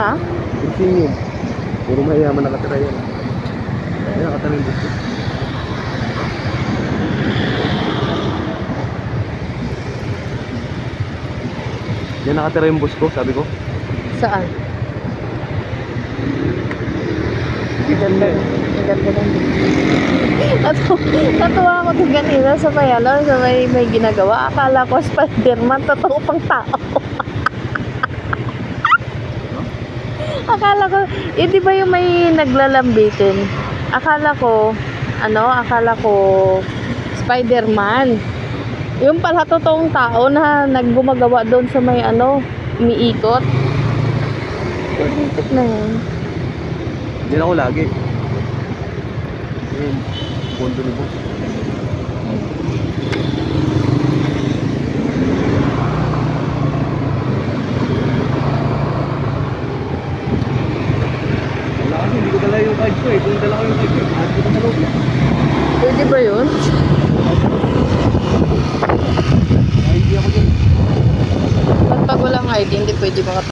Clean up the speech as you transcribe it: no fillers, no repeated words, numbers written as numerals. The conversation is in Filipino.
Ha? Insinyum. Puro mayaman nakatira yan. Ay, nakatira yung gusto. Yan nakatira yung bus ko, sabi ko. Saan? Ganda. Ganda lang. Natuwa ako din kanina sa may ginagawa. Akala ko Spider-Man, totoo pang tao. Akala ko, di ba yung may naglalambitin? Akala ko Spider-Man. Yung pala totoong tao na naggumagawa doon sa may umiikot. Umiikot na yan. Yan ako lagi. Yan, bondo ni boss. Wala kasi, hindi ko dala yung card ko eh. Kung dala ko yung card ko, hindi ko dala ko. Pwede ba yun? Ay, hindi ako dyan. Pag walang ID, hindi pwede mga